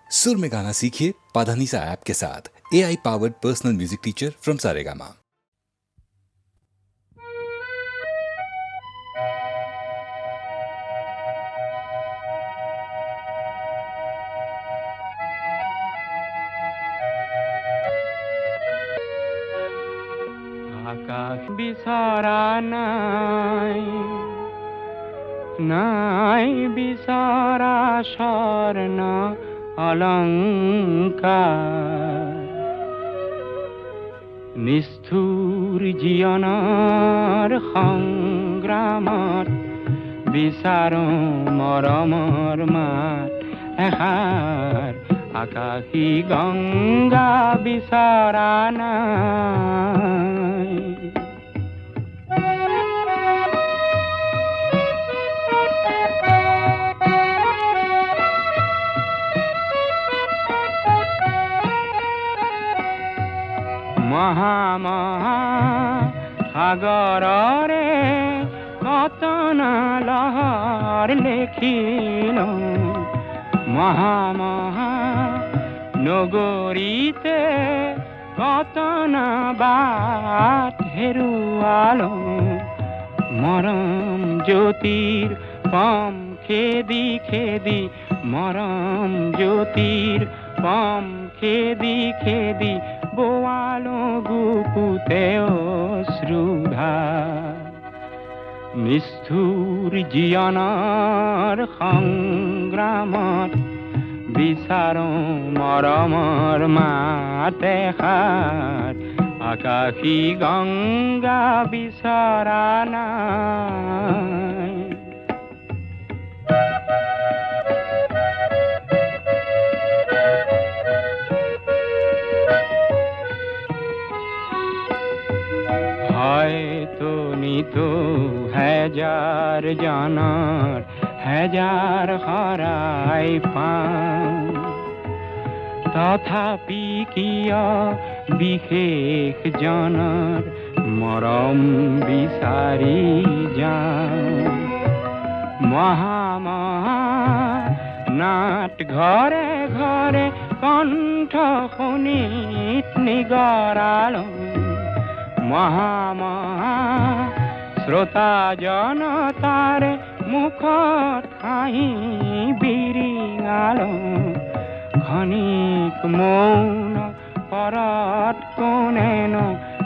सुर में गाना सीखिए पाधानीसा ऐप के साथ। AI powered personal music teacher from Saregama. আকাশ বিচৰা নাই, নাই বিচৰা স্বৰ্ণ অলংকাৰ, নিষ্ঠুৰ জীৱনৰ সংগ্ৰামত বিচাৰো মৰমৰ মাত এষাৰ। আকাশী গংগা বিচৰা নাই। মহা সাগৰৰে কতন লহৰ লেখিলো, মহা নগৰীতে কতন বাট হেৰুৱালো। মৰম জ্যোতিৰ পম খেদি খেদি, মৰম জ্যোতিৰ পম খেদি খেদি বোৱালো বুকুতে অশ্ৰুধাৰ। নিষ্ঠুৰ জীৱনৰ সংগ্ৰামত বিচাৰো মৰমৰ মাত এষাৰ। আকাশী গংগা বিচৰা নাই। হয়তো নিতো হেজাৰ জনৰ হেজাৰ শৰাই পাওঁ, তথাপি কিয় বিশেষ জনৰ মৰম বিচাৰি যাওঁ। মহা নাট ঘৰে ঘৰে কণ্ঠ শুনিত নিগৰালো। মহা শ্ৰোতা জনতাৰে মুখত হাঁহি বিৰিঙালো। ক্ষণিক মৌন পৰত কোনেনো,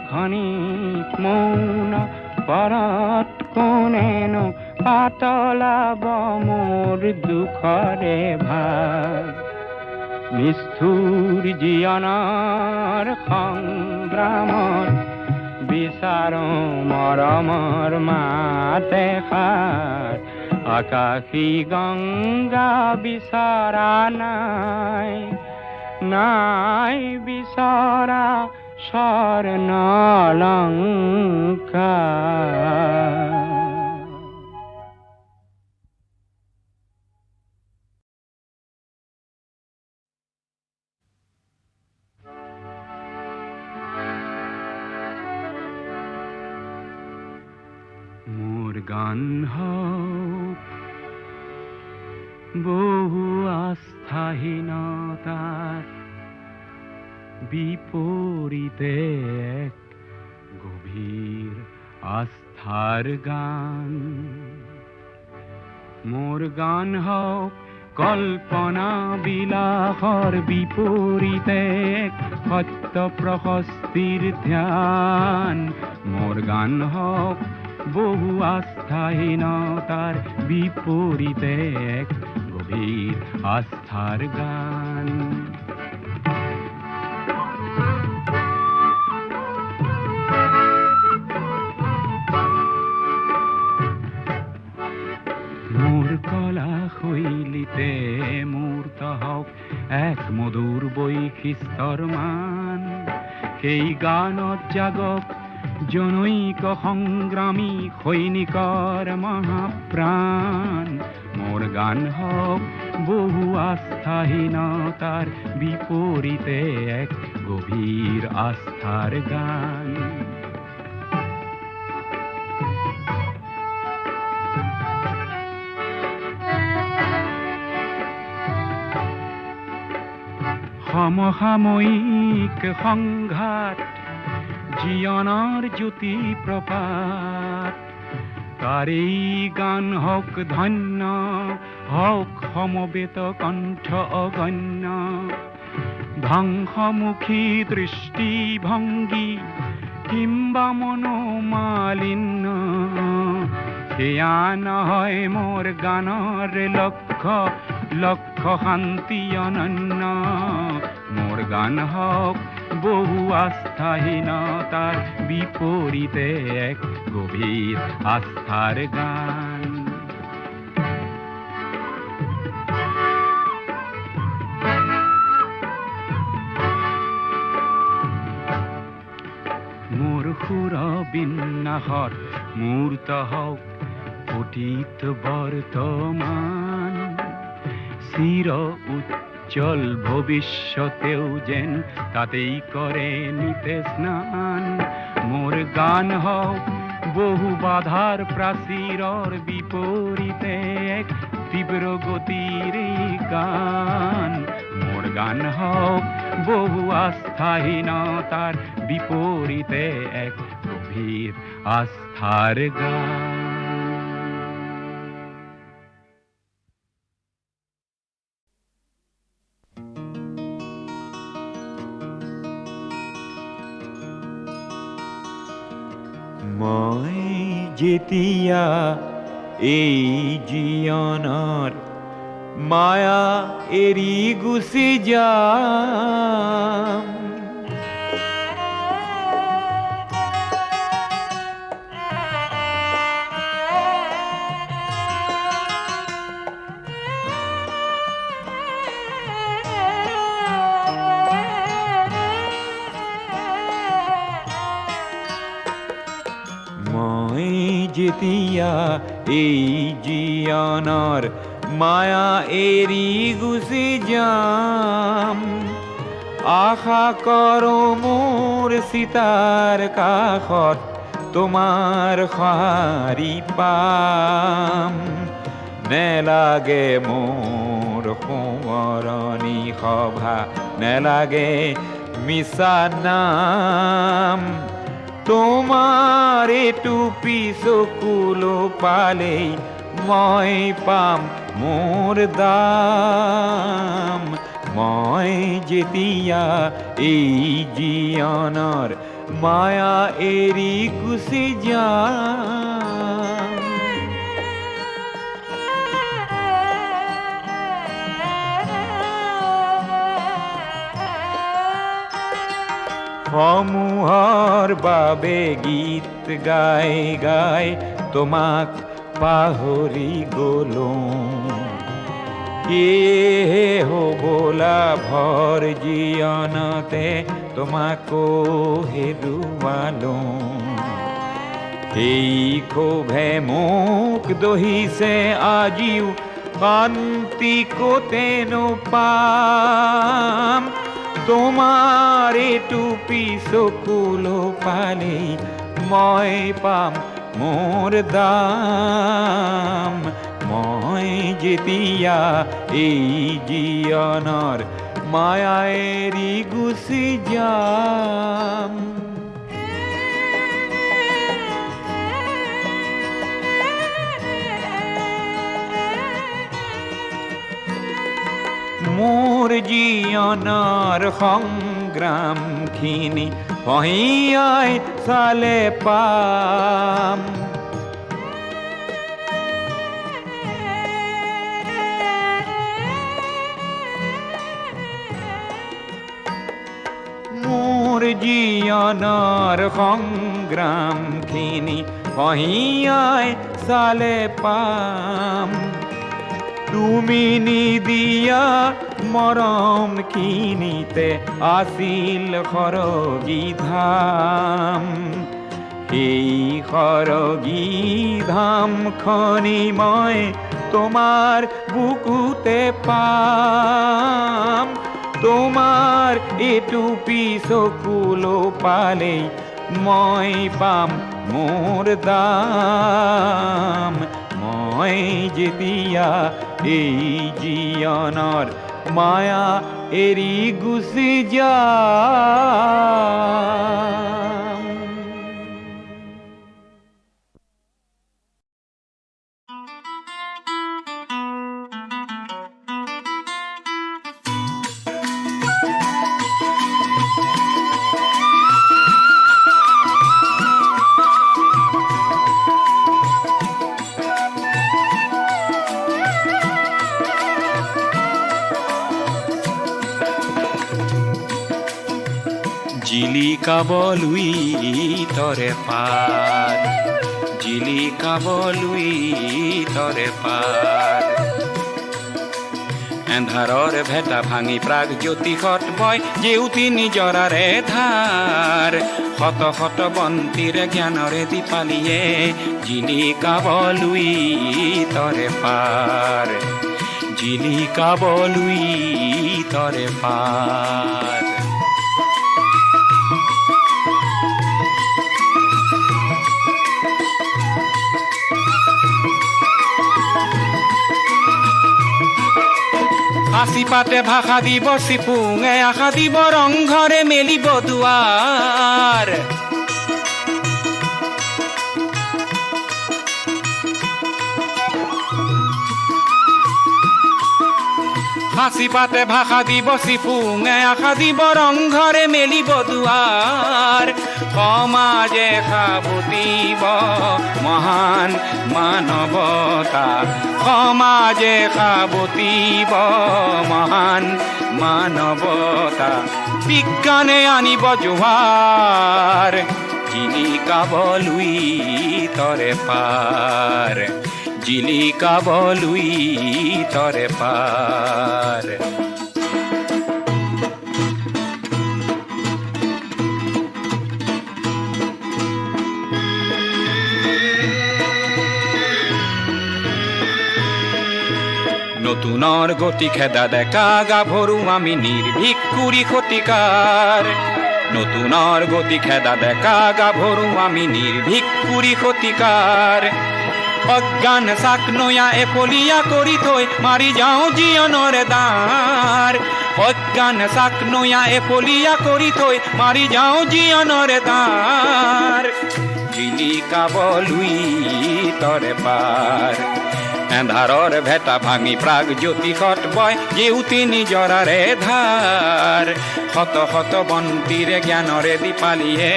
ক্ষণিক মৌন পৰত কোনেনো পাতলাব মোৰ দুখৰে ভাগ। নিষ্ঠুৰ জীৱনৰ সংগ্ৰামত বিচাৰো মৰমৰ মাত এষাৰ। আকাশী গংগা বিচৰা নাই, নাই বিচৰা স্বৰ্ণ অলংকাৰ। মোৰ গান হওক বহু আস্থাহীনতাৰ বিপৰীতে এক গভীৰ আস্থাৰ গান। মোৰ গান হওক কল্পনা বিলাসৰ বিপৰীতে এক সত্য প্ৰশস্তিৰ ধ্যান। মোৰ গান হওক বহু আস্থাহীনতাৰ বিপৰীতে এক গভীৰ আস্থাৰ গান। মোৰ কলা শৈলীতে মূৰ্ত হওক এক মধুৰ বৈশিষ্ট্যৰ মান। সেই গানত জাগক জনৈক সংগ্ৰামী সৈনিকৰ মহাপ্ৰাণ। মোৰ গান হওক বহু আস্থাহীনতাৰ বিপৰীতে এক গভীৰ আস্থাৰ গান। সমসাময়িক সংঘাত জীৱনৰ জ্যোতি প্ৰপাত তাৰেই গান হওক ধন্য হওক সমবেত কণ্ঠ অগণ্য ধ্বংসমুখী দৃষ্টিভংগী কিম্বা মনোমালিন্য সেয়া নহয় মোৰ গানৰ লক্ষ্য লক্ষ্য শান্তি অনন্য মোৰ গান হওক বহু আস্থাহীনতাৰ বিপৰীতে এক গভীৰ আস্থাৰ গান মোৰ সুৰ বিন্যাসত মূৰ্ত হওক অতীত বৰ্তমান চিৰ উজ্জ্বল ভৱিষ্যতেও যেন তাতেই কৰে নিতে স্নান মোৰ গান হওক বহু বাধাৰ প্ৰাচীৰৰ বিপৰীতে এক তীব্ৰ গতিৰে গান মোৰ গান হওক বহু আস্থাহীনতাৰ বিপৰীতে এক গভীৰ আস্থাৰ গান মই যেতিয়া এই জীৱনৰ মায়া এৰি গুচি যাম যেতিয়া এই জীৱনৰ মায়া এৰি গুচি যাম আশা কৰো মোৰ চিতাৰ কাষত তোমাৰ সঁহাৰি পাম নেলাগে মোৰ সোঁৱৰণি সভা নেলাগে মিছা নাম তোমাৰ এইটো পিছকুলো পালেই মই পাম মোৰ দাম মই যেতিয়া এই জীৱনৰ মায়া এৰি গুচি যাম সমূহৰ বাবে গীত গাই গাই তোমাক পাহৰি গলো সেয়েহে হ'বলা ভৰ জীৱনতে তোমাকো হেৰুৱালো সেই ক্ষোভে মোক দহিছে আজিও শান্তি ক'তেনো পাম তোমাৰ এইটো পিছকুলো পালেই মই পাম মোৰ দাম মই যেতিয়া এই জীৱনৰ মায়া এৰি গুচি যাম মোৰ জীৱনৰ সংগ্ৰামখিনি পহিয়াই চালে পাম মোৰ জীৱনৰ সংগ্ৰামখিনি পহিয়াই চালে পাম তুমি নিদিয়া মৰমখিনিতে আছিল সৰগী ধাম সেই সৰগী ধামখনি মই তোমাৰ বুকুতে পাম তোমাৰ এইটো পিছকুলো পালেই মই পাম মোৰ দাম মই যেতিয়া এই জীৱনৰ মায়া এৰি গুছি যাম। জিলিকাবলুই তৰে পাৰ, জিলিকাবলুই তৰে পাৰ। এন্ধাৰৰ ভেটা ভাঙি প্ৰাগ জ্যোতি খট বয় জেউতি নিজৰাৰে ধাৰ। শত শত বন্তিৰে জ্ঞানৰে দীপালিয়ে জিলিকাবলুই তৰে পাৰ, জিলিকাবলুই তৰে পাৰ। হাসি পাতে ভাষা দিব চিপুঙে আশা দিব ৰংঘৰে মেলিব দুৱাৰ। হাসি পাতে ভাষা দিব চিপুঙে আশা দিব ৰংঘৰে মেলিব দুৱাৰ। সমাজে সাবুতিব মহান মানৱতা, সমাজে সাবুতিব মহান মানৱতা। বিজ্ঞানে আনিব জোহাৰ, জিলিকাবলুই তৰে পাৰ, জিলিকাবলুই তৰে পাৰ। নতুনৰ গতি খেদা ডেকা গাভৰু আমি নিৰ্ভীক কুৰি শতিকাৰ। নতুনৰ গতি খেদা ডেকা গাভৰু আমি নিৰ্ভীক কুৰি শতিকাৰ। অজ্ঞান চাক নয়া এফলীয়া কৰি থৈ মাৰি যাওঁ জীৱনৰ দ্বাৰ। অজ্ঞান চাক নয়া এফলীয়া কৰি থৈ মাৰি যাওঁ জীৱনৰ দ্বাৰ। জিলিকাবলুই তৰে পাৰ, এন্ধাৰৰ ভেটা ভাঙি প্ৰাগ জ্যোতি খট বয় জেউতি নিজৰাৰে ধাৰ। শত শত বন্তিৰে জ্ঞানৰে দীপালিয়ে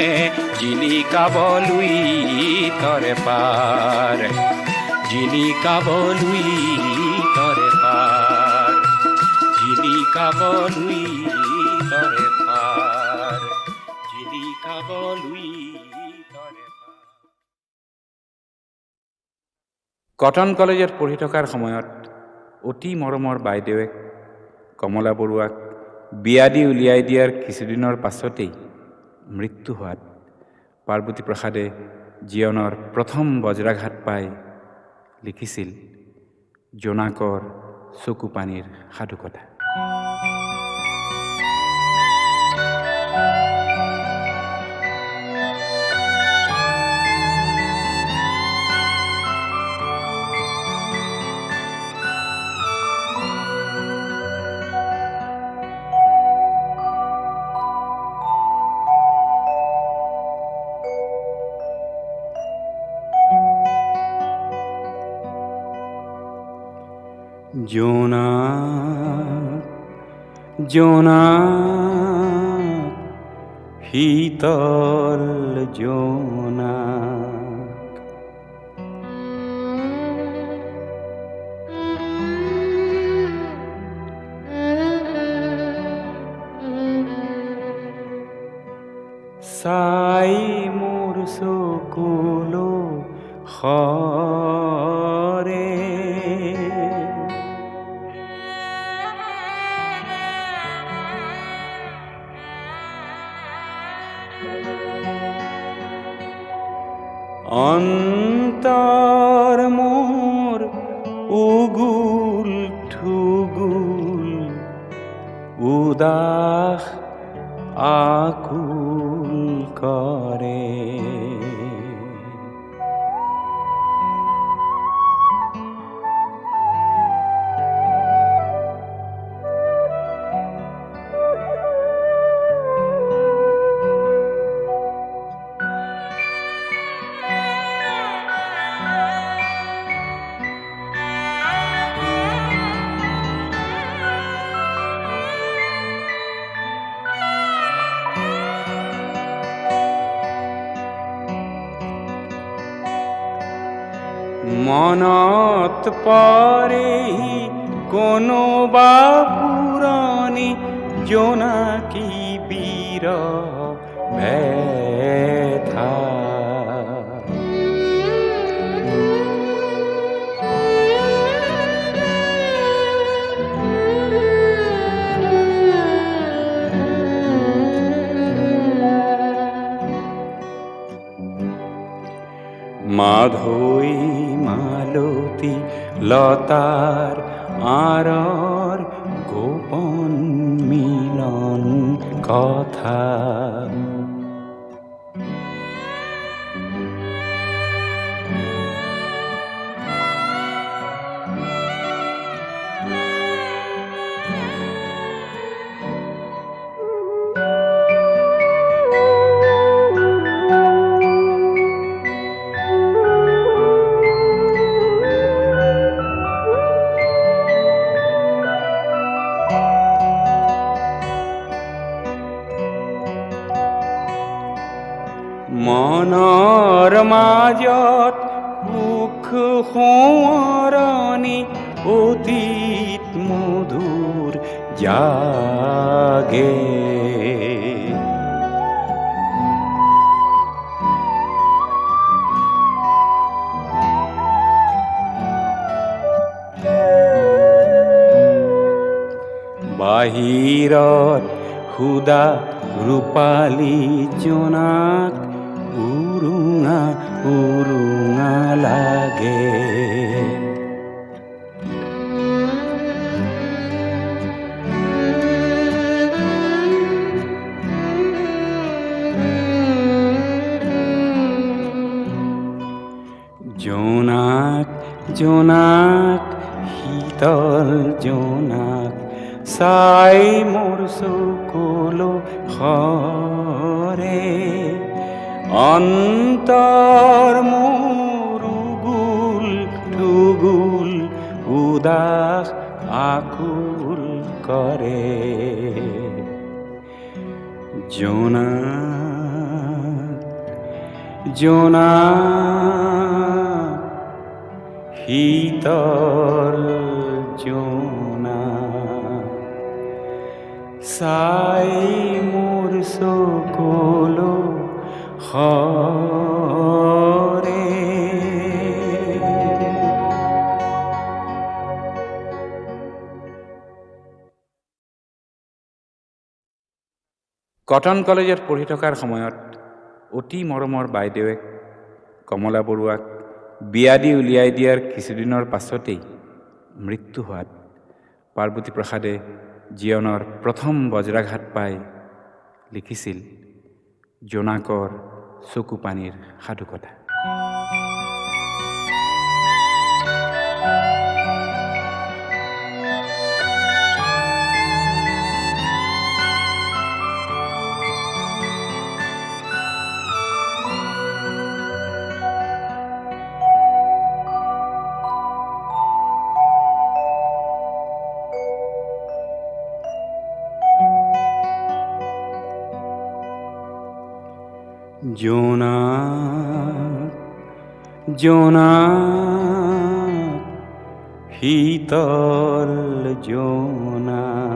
জিলিকাবলুই তৰে পাৰ, জিলিকাবলুই তৰে পাৰ, জিলিকাবলুই তৰে পাৰ, জিলিকাবলুই তৰে পাৰ। কটন কলেজত পঢ়ি থকাৰ সময়ত অতি মৰমৰ বাইদেৱে কমলা বৰুৱাক বিয়া দি উলিয়াই দিয়াৰ কিছুদিনৰ পাছতেই মৃত্যু হোৱাত পাৰ্বতী প্ৰসাদে জীৱনৰ প্ৰথম বজ্ৰাঘাত পাই লিখিছিল জোনাকৰ চকু পানীৰ সাধুকথা। জোনাক জোনাক শীতল জোনাক, চাই মোৰ চকুলো সৰে। অন্তৰ মোৰ উগুল ঠুগুল উদাস আকুল কৰে। মনত পৰেহি কোনোবা পুৰণি জোনাকী বিৰহ ব্যথা। মাধৈ মালতী লতাৰ আঁৰৰ গোপন মিলন কথা। মনৰ মাজত সুখ সোঁৱৰণি অতীত মধুৰ জাগে। বাহিৰত সুদা ৰূপালী জোনাক উৰুঙা উৰুঙা লাগে। জোনাক জোনাক শীতল জোনাক চাই মোৰ চকুলো সৰে। অন্তৰ মোৰ উগুল ঠুগুল উদাস আকুল কৰে। জোনাক জোনাক শীতল জোনাক চাই মোৰ চকুলো সৰে। কটন কলেজত পঢ়ি থকাৰ সময়ত অতি মৰমৰ বাইদেৱে কমলা বৰুৱাক বিয়া দি উলিয়াই দিয়াৰ কিছুদিনৰ পাছতেই মৃত্যু হোৱাত পাৰ্বতী প্ৰসাদে জীৱনৰ প্ৰথম বজ্ৰাঘাত পাই লিখিছিল জোনাকৰ চকু পানীৰ সাধুকথা। জোনাক জোনাক শীতল জোনাক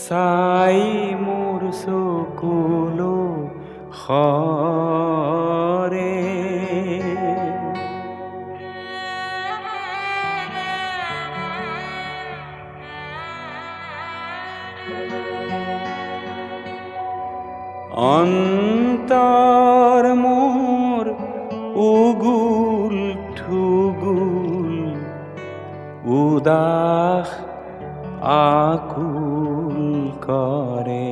চাই মোৰ চকুলো সৰে। অন্তৰ মোৰ উগুল ঠুগুল উদাস আকুল কৰে।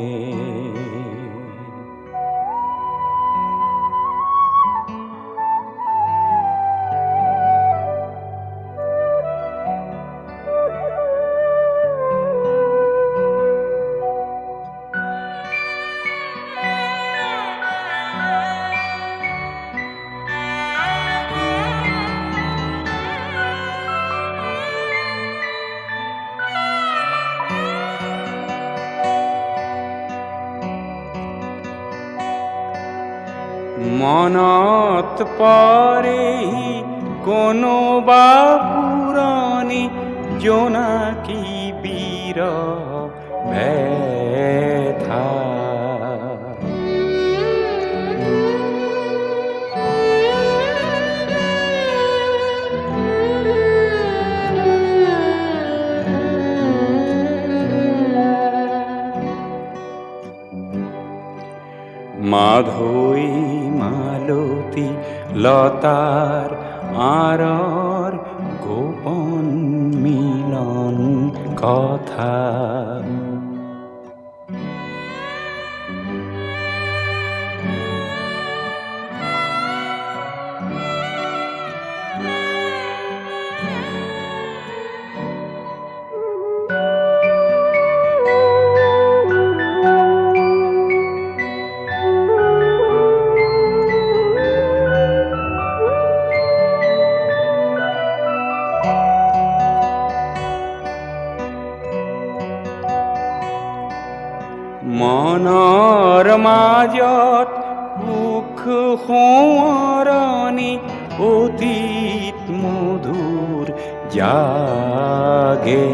মনত পৰেহি কোনোবা পুৰণি জোনাকী বিৰহ ব্যথা। মাধৈ মালতী লতাৰ আঁৰৰ গোপন মিলন কথা। মনৰ মাজত সুখ সোঁৱৰণি অতীত মধুৰ জাগে।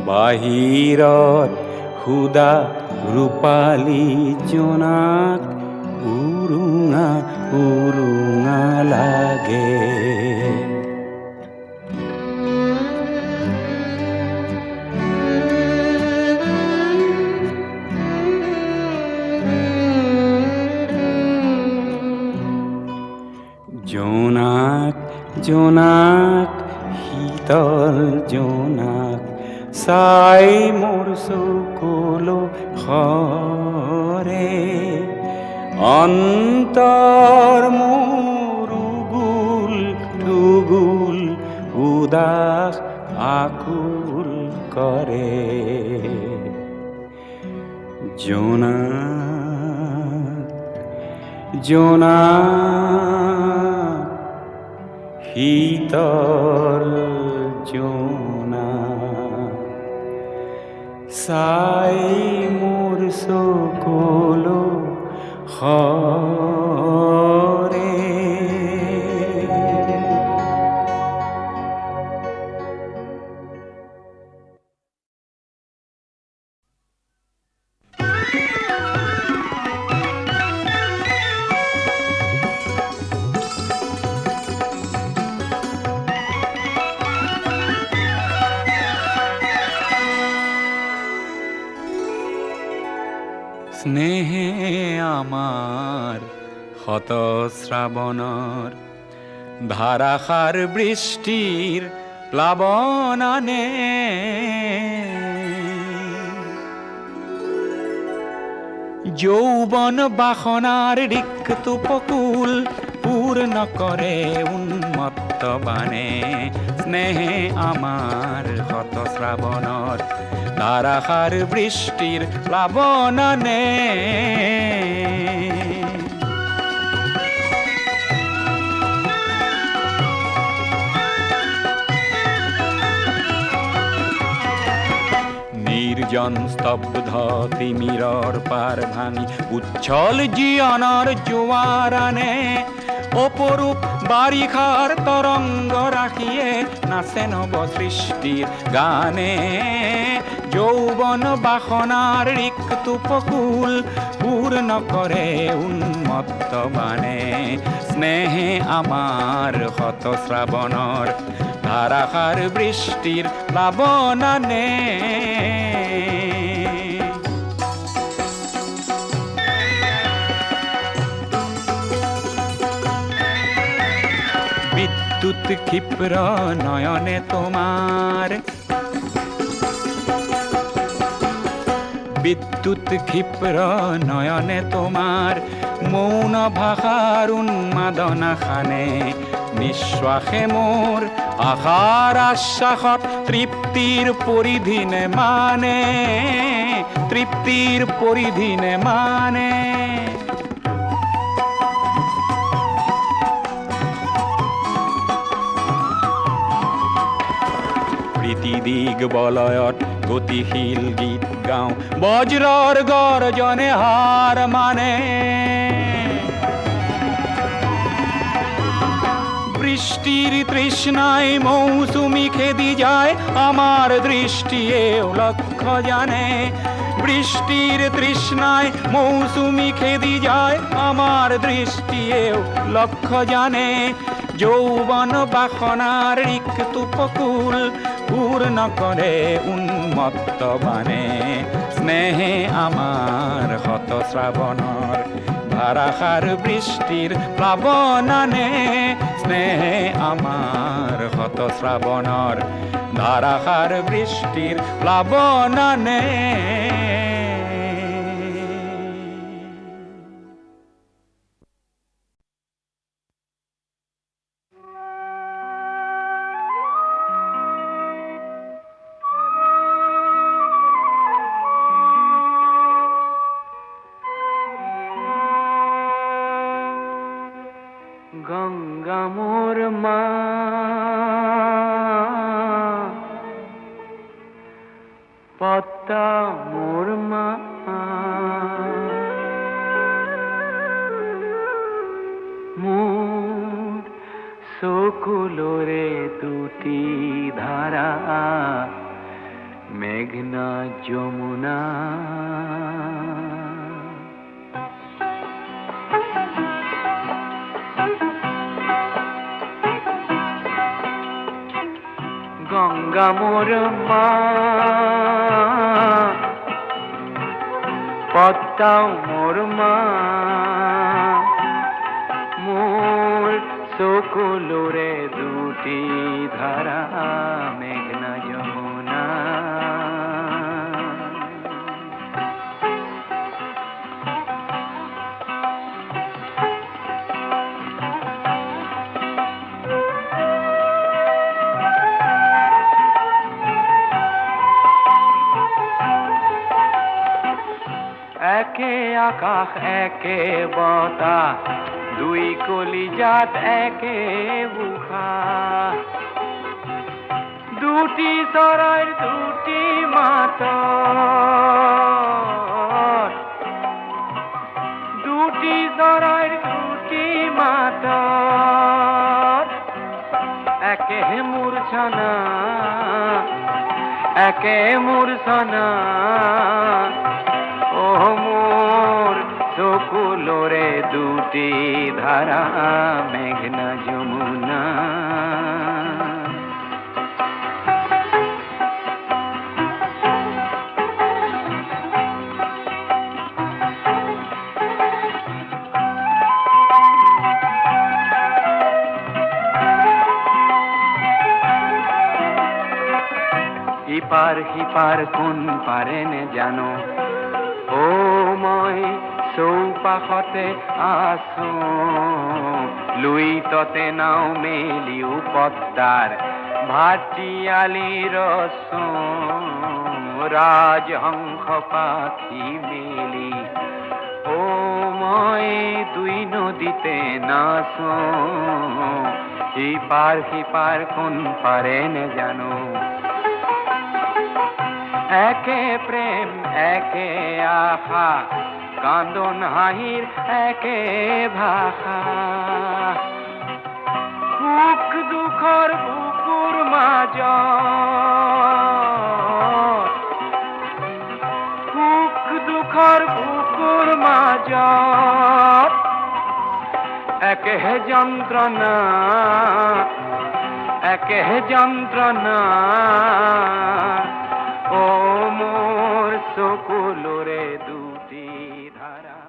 বাহিৰত সুদা ৰূপালী জোনাক উৰুঙা উৰুঙা লাগে। জোনাক জোনাক শীতল জোনাক চাই মোৰ চকুলো সৰে। অন্তৰ মোৰ উগুল ঠুগুল উদাস আকুল কৰে। জোনাক জোনাক শীতল জোনাক চাই মোৰ চকুলো সৰে। স্নেহে আমার হত শ্রাবণর ধারাসার বৃষ্টির প্লাবনানে। যৌবন বাসনার রিক্ত উপকূল পূর্ণ করে উন্মত্ত বানে। স্নেহে আমার হত শ্রাবণর ধারাসার বৃষ্টির প্লাবনানে। নির্জন স্তব্ধ তিমিরর পার ভাঙি উচ্ছল জীবনের জোয়ার আনে। অপরূপ বারিখার তরঙ্গ রাখিয়ে নাচে নব সৃষ্টির গানে। যৌবন বাসনার রিক্ত উপকূল পূর্ণ করে উন্মত্ত বানে। স্নেহে আমার হত শ্রাবণর ধারাসার বৃষ্টির প্লাবনানে। বিদ্যুৎ ক্ষিপ্র নয়নে তোমার, বিদ্যুৎ ক্ষিপ্র নয়নে তোমার মৌন ভাষার উন্মাদনা খানে। নিঃশ্বাসে মোর আশার আশ্বাসত তৃপ্তির পরিধিনে মানে, তৃপ্তির পরিধিনে মানে। দিগবলয়ত গতিশীল গীত গাওঁ বজ্ৰৰ গৰ্জনে হাৰ মানে বৃষ্টির তৃষ্ণায় মৌসুমি খেদি যায় আমার দৃষ্টিও লক্ষ্য জানে বৃষ্টির তৃষ্ণায় মৌসুমি খেদি যায় আমার দৃষ্টিও লক্ষ্য জানে যৌবন বাসনার রিক্ত উপকূল পূর্ণ করে উন্মত্ত বানে স্নেহে আমার হত শ্রাবণর ধারাসার বৃষ্টির প্লাবনানে স্নেহে আমার হত শ্রাবণর ধারাসার বৃষ্টির প্লাবনানে গঙ্গা মোর মা পদ্মা মোর মা মোর সকুলোরে দুটি ধারা মেঘনা যমুনা গঙ্গা মোর মা পদ্মা মোর মা মোর সকুলোরে দুটি ধারা মেঘনা যমুনা একে আকাশ একে বতাহ দুই কলিজাত একে বুখা দুটি চৰাইৰ দুটি মাত দুটি চৰাইৰ দুটি মাত একে মূৰ্ছনা একে মূৰ্ছনা ও মোর সকুলোরে দুটি ধারা মেঘনা যমুনা ইপার হিপার কোন পারে নে জানো ও মই চৌপাশতে আছো লুই ততে নাও মেলিও পদ্মাৰ ভাটিয়ালিৰ ৰাজহংস পাখি মেলি ও মই দুই নদীতে নাচো ইপাৰ সিপাৰ কোন পাৰে নে জানো একে প্রেম একে আশা কান্দন হাঁহির একে ভাষা সুখ দুখর বুকুর মাঝ সুখ দুখর বুকুর মাঝ একে যন্ত্রণা একে যন্ত্রণা ও মোর সকুলোরে দুটি ধারা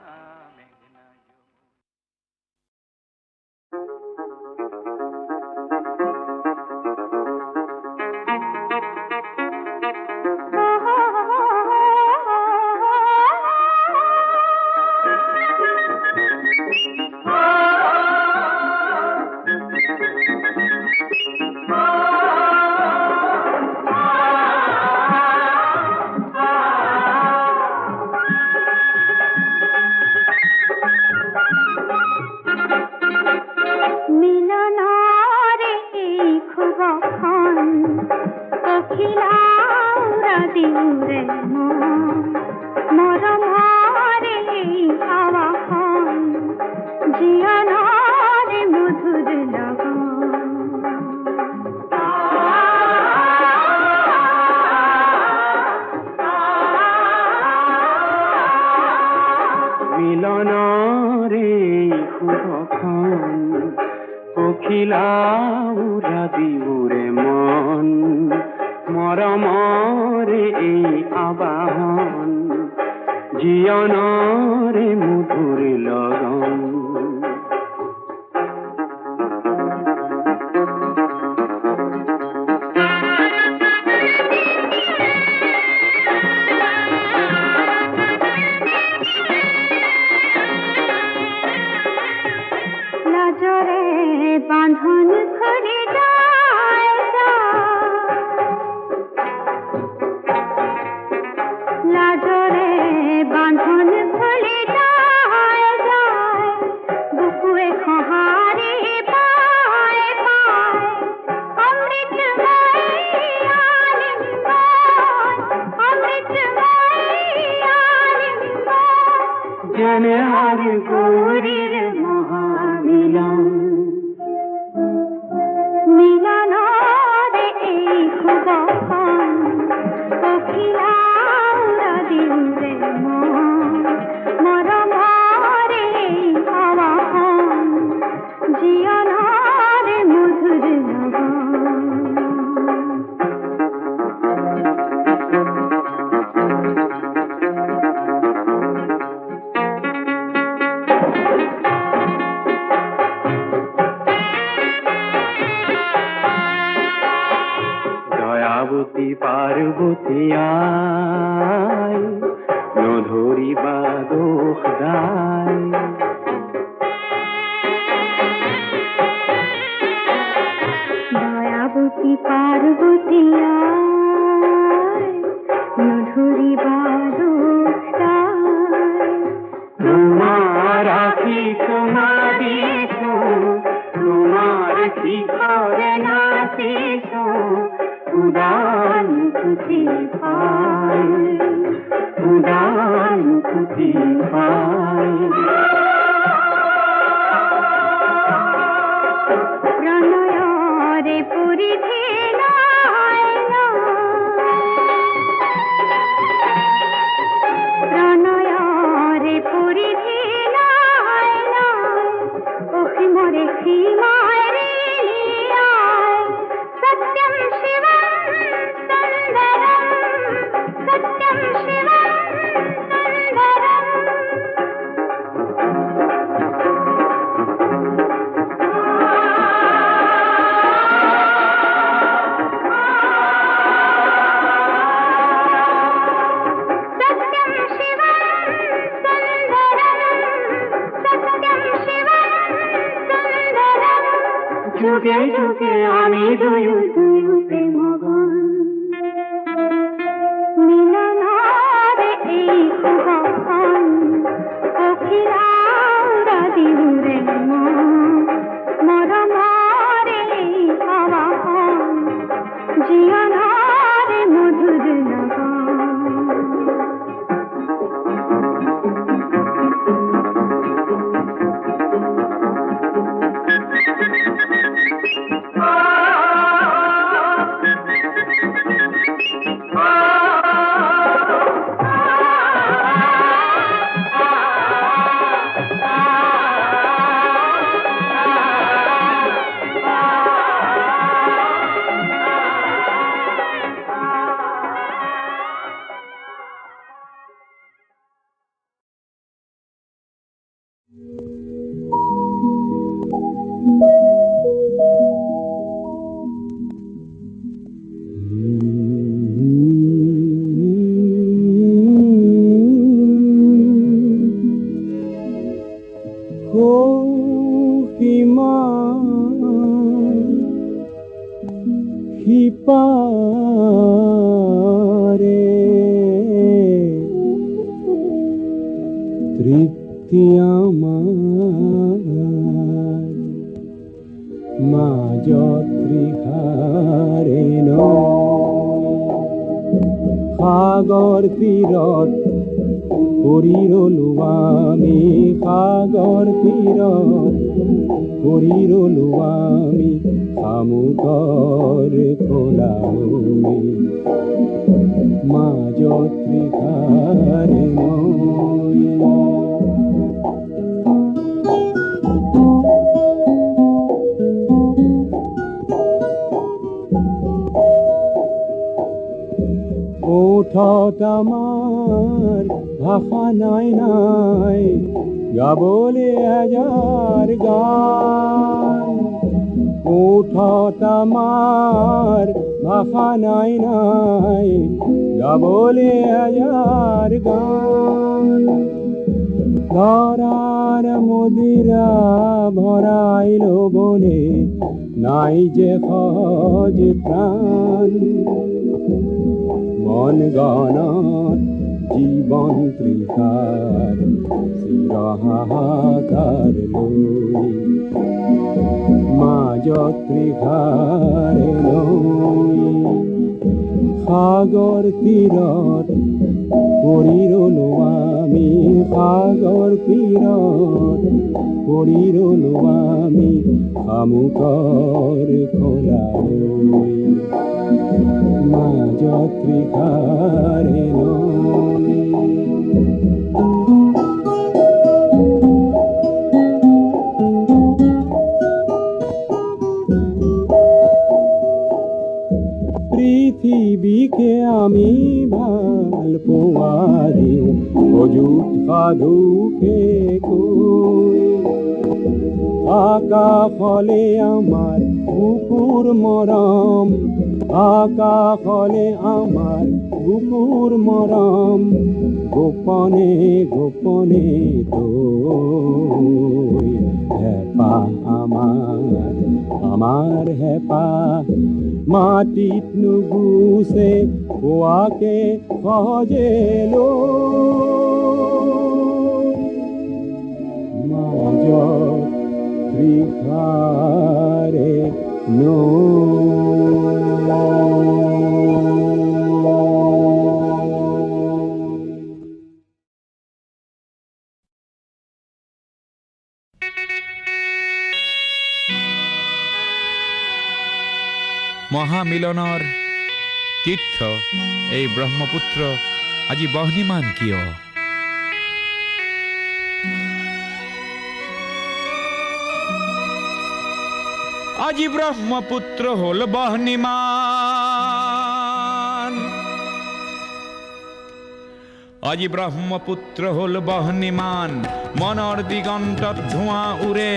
পখিলাউরা দিউরে মরমরে আওয়াহন জিয়নরে মধুর লগন মিলনরে শুভক্ষণ পখিলাউরা দিউরে মন মরমরে এই আবাহন জীয়নরে মধুর লগন লাজরে বাঁধন করে যায় লাজরে বাঁধন খুলে যায় বুকুয়ে খহারে পায় পায় অমৃতময় আলিঙ্গন অমৃতময় আলিঙ্গন জেনে হারি গৌরীর মহামিলন মিলনরে এই খুবক্ষণ পখিলাউরা দিউরে মরমরে এই আওয়াহন জিয়নরে মধুর লগন দয়াবতী পার্বতী আয় নধরি বা দোষ দায় দয়াবতী পার্বতী আয় মধুরি বাদোস্তায় তোমার আশিস মাদিস তোমার শিখরে নাচিস উদান তুতি পায় উদান তুতি পায় প্রণয়রে পরিধি প্রণয়রে পরিধি অসীমরে সীমায় সত্যম শিবম সুন্দরম সত্যম শিবম সুন্দরম सत्यं शिवं सुन्दरं सत्यं शिवं सुन्दरं যুগে যুগে আমি দুয়ুতে মগন মিলনরে এই খুবক্ষণ পখিলাউরা দিউরে মরমরে এই আওয়াহন জিয়নরে মধুর লগন পারে তৃপ্তি আমার মা যত্রিহারে নয় সাগৰ তীৰত পৰি ৰলো আমি, সাগৰ তীৰত পৰি ৰলো আমি, শামুকৰ খোলামি মাজত ত্ৰিখাৰে নৈ। ওঠত আমাৰ ভাষা নাই নাই, গাবলে এজাৰ গান। ওঠত আমাৰ ভাষা নাই নাই, গাবলে এজাৰ গান। ধৰাৰ মদিৰা ভৰাই ল'বলে নাই যে সহজ প্ৰাণ। মন গণত জীৱন ত্ৰিষাৰ চিৰহাহাকাৰ লৈ, মাজত ত্ৰিষাৰে নৈ। সাগৰ তীৰত পৰি ৰলো আমি, সাগৰ তীৰত পৰি ৰলো আমি, শামুকৰ খোলালৈ মাজত ত্ৰিখাৰে নৈ। পৃথিৱীকে আমি ভাল পোৱা দিওঁ অযুত সাধুকে কৈ। আকাশলে আমাৰ বুকুৰ মৰম, আকাশলে আমাৰ বুকুৰ মৰম, গোপনে গোপনে তৈ। হেঁপাহ আমাৰ হেঁপাহ মাটিত নুগুচে পোৱাকে সহজে লৈ। মাজত ত্ৰিখাৰে নৈ। মহামিলনৰ তীৰ্থ এই ব্ৰহ্মপুত্ৰ আজি বহ্নিমান কিয়? আজি ব্ৰহ্মপুত্ৰ হ'ল বহ্নিমান, আজি ব্ৰহ্মপুত্ৰ হ'ল বহ্নিমান। মনৰ দিগন্তত ধোঁৱা উৰে,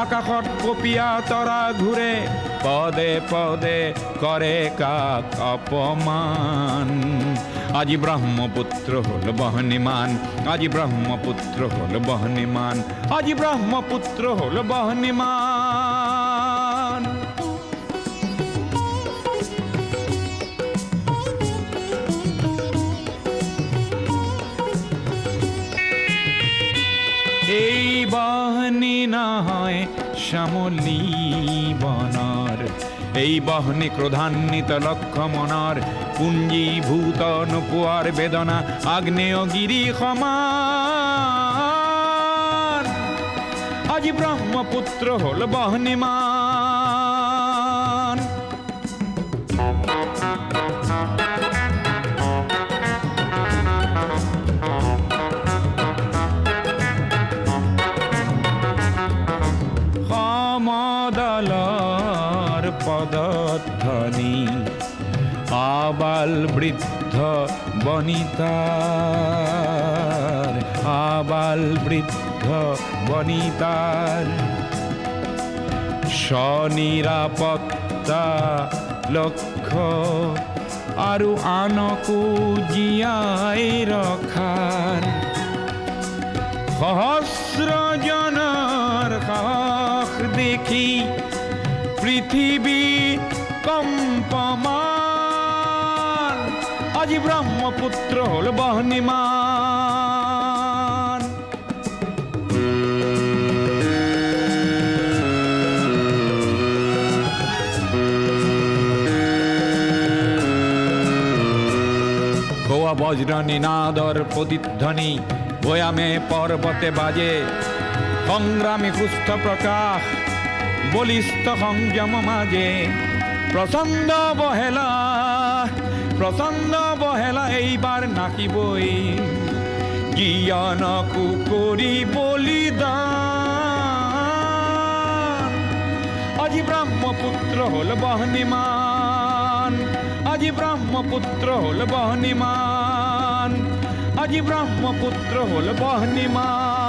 আকাশত কপীয়া তৰা ঘূৰে, পদে পদে কৰে কাক অপমান। আজি ব্ৰহ্মপুত্ৰ হ'ল বহ্নিমান, আজি ব্ৰহ্মপুত্ৰ হ'ল বহ্নিমান, আজি ব্ৰহ্মপুত্ৰ হ'ল বহ্নিমান। এই বহ্নি নহয় শ্যামলী বনৰ, এই বহ্নি ক্ৰোধান্বিত লক্ষ মনৰ, পুঞ্জীভূত নোপোৱাৰ বেদনা আগ্নেয়গিৰি সমান। আজি ব্ৰহ্মপুত্ৰ হ'ল বহ্নিমান। সমদলৰ পদধ্বনি আবাল বৃদ্ধ বনিতাৰ, আবাল বৃদ্ধ বনিতাৰ, স্বনিৰাপত্তা লক্ষ্য আৰু আনকো জীয়াই ৰখাৰ, সহস্ৰজনৰ সাহস দেখি পৃথিৱী কম্পমান। আজি ব্ৰহ্মপুত্ৰ হ'ল বহ্নিমান। বজ্ৰ নিনাদৰ প্ৰতিধ্বনি ভয়ামে পৰ্বতে বাজে, সংগ্ৰামী কুষ্ঠ প্ৰকাশ বলিষ্ঠ সংযম মাঝে, প্ৰচণ্ড বহেলা এইবাৰ নাকিবই, জ্ঞানকো কৰি বলিদান। আজি ব্ৰহ্মপুত্ৰ হ'ল বহ্নিমান, আজি ব্ৰহ্মপুত্ৰ হ'ল বহ্নিমান, আজি ব্ৰহ্মপুত্ৰ হ'ল বহ্নিমান।